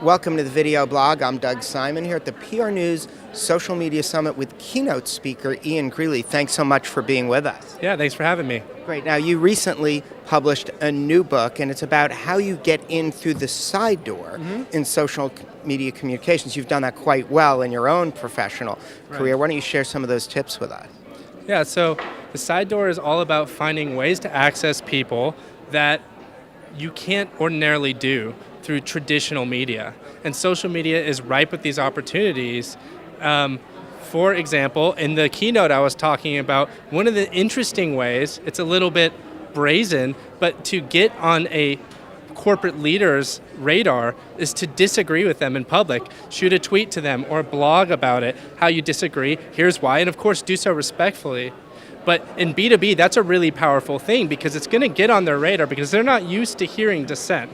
Welcome to the video blog. I'm Doug Simon here at the PR News Social Media Summit with keynote speaker Ian Greenleigh. Thanks so much for being with us. Yeah, thanks for having me. Great. Now, you recently published a new book, and it's about how you get in through the side door in social media communications. You've done that quite well in your own professional career. Why don't you share some of those tips with us? Yeah, so the side door is all about finding ways to access people that you can't ordinarily do through traditional media. And social media is ripe with these opportunities. For example, in the keynote I was talking about, one of the interesting ways, it's a little bit brazen, but to get on a corporate leader's radar is to disagree with them in public. Shoot a tweet to them or blog about it, how you disagree, here's why, and of course do so respectfully. But in B2B, that's a really powerful thing because it's going to get on their radar because they're not used to hearing dissent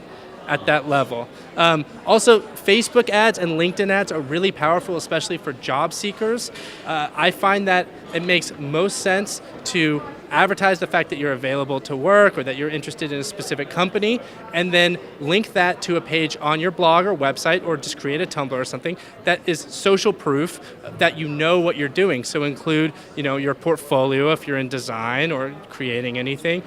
at that level. Also, Facebook ads and LinkedIn ads are really powerful, especially for job seekers. I find that it makes most sense to advertise the fact that you're available to work or that you're interested in a specific company, and then link that to a page on your blog or website, or just create a Tumblr or something that is social proof that you know what you're doing. So include, your portfolio if you're in design or creating anything,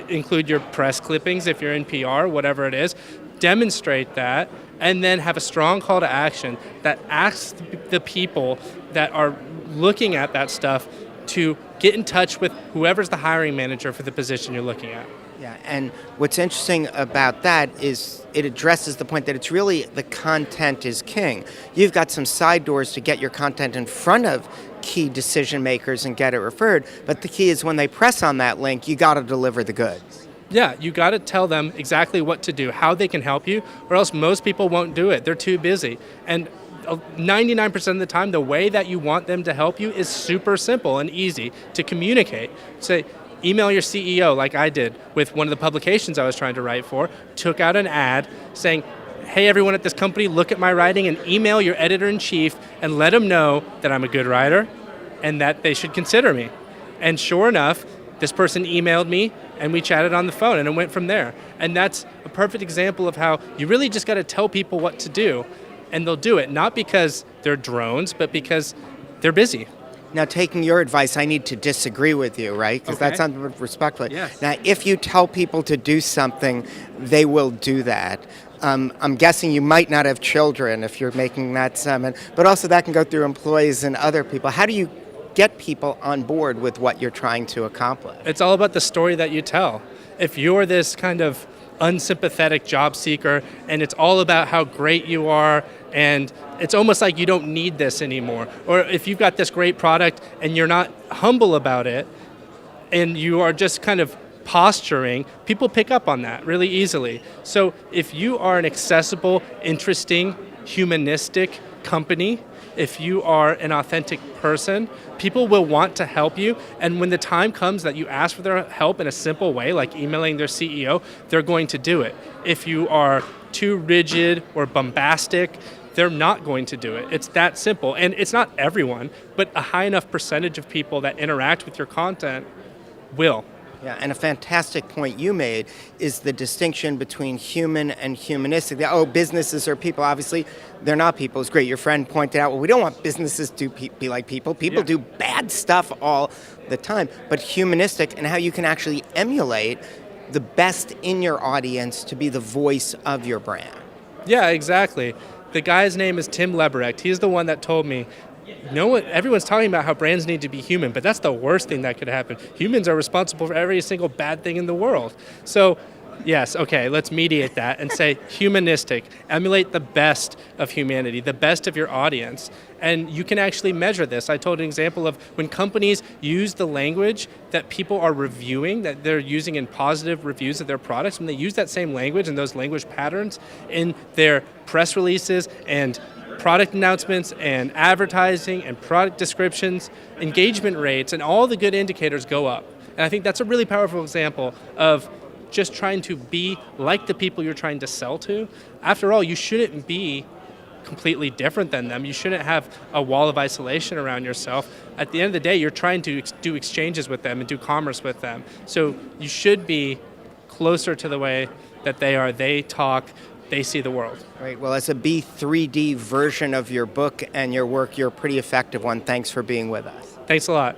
include your press clippings if you're in PR, whatever it is. Demonstrate that, and then have a strong call to action that asks the people that are looking at that stuff to get in touch with whoever's the hiring manager for the position you're looking at. Yeah, and what's interesting about that is it addresses the point that it's really the content is king. You've got some side doors to get your content in front of key decision makers and get it referred, but the key is when they press on that link, you got to deliver the goods. Yeah, you got to tell them exactly what to do, how they can help you, or else most people won't do it. They're too busy. And 99% of the time, the way that you want them to help you is super simple and easy to communicate. Say, email your CEO like I did with one of the publications I was trying to write for, took out an ad saying, hey, everyone at this company, look at my writing and email your editor-in-chief and let them know that I'm a good writer and that they should consider me. And sure enough, this person emailed me and we chatted on the phone and it went from there. And that's a perfect example of how you really just got to tell people what to do and they'll do it, not because they're drones, but because they're busy. Now, taking your advice, I need to disagree with you, right? Because that's not respectful. Yes. Now, if you tell people to do something, they will do that. I'm guessing you might not have children if you're making that summit, but also that can go through employees and other people. How do you get people on board with what you're trying to accomplish? It's all about the story that you tell. If you're this kind of unsympathetic job seeker and it's all about how great you are and it's almost like you don't need this anymore, or if you've got this great product and you're not humble about it and you are just kind of posturing, people pick up on that really easily. So if you are an accessible, interesting, humanistic company, if you are an authentic person, people will want to help you. And when the time comes that you ask for their help in a simple way, like emailing their CEO, they're going to do it. If you are too rigid or bombastic, they're not going to do it. It's that simple. And it's not everyone, but a high enough percentage of people that interact with your content will. Yeah, and a fantastic point you made is the distinction between human and humanistic. Businesses are people. Obviously, they're not people. It's great. Your friend pointed out, well, we don't want businesses to be like people. People do bad stuff all the time. But humanistic and how you can actually emulate the best in your audience to be the voice of your brand. Yeah, exactly. The guy's name is Tim Lebrecht. He's the one that told me, everyone's talking about how brands need to be human, but that's the worst thing that could happen. Humans are responsible for every single bad thing in the world. So, yes, okay, let's mediate that and say humanistic. Emulate the best of humanity, the best of your audience. And you can actually measure this. I told an example of when companies use the language that people are reviewing, that they're using in positive reviews of their products, when they use that same language and those language patterns in their press releases and product announcements and advertising and product descriptions, engagement rates, and all the good indicators go up. And I think that's a really powerful example of just trying to be like the people you're trying to sell to. After all, you shouldn't be completely different than them. You shouldn't have a wall of isolation around yourself. At the end of the day, you're trying to do exchanges with them and do commerce with them. So you should be closer to the way that they are. They talk they see the world. Right. Well, as a B3D version of your book and your work, you're a pretty effective one. Thanks for being with us. Thanks a lot.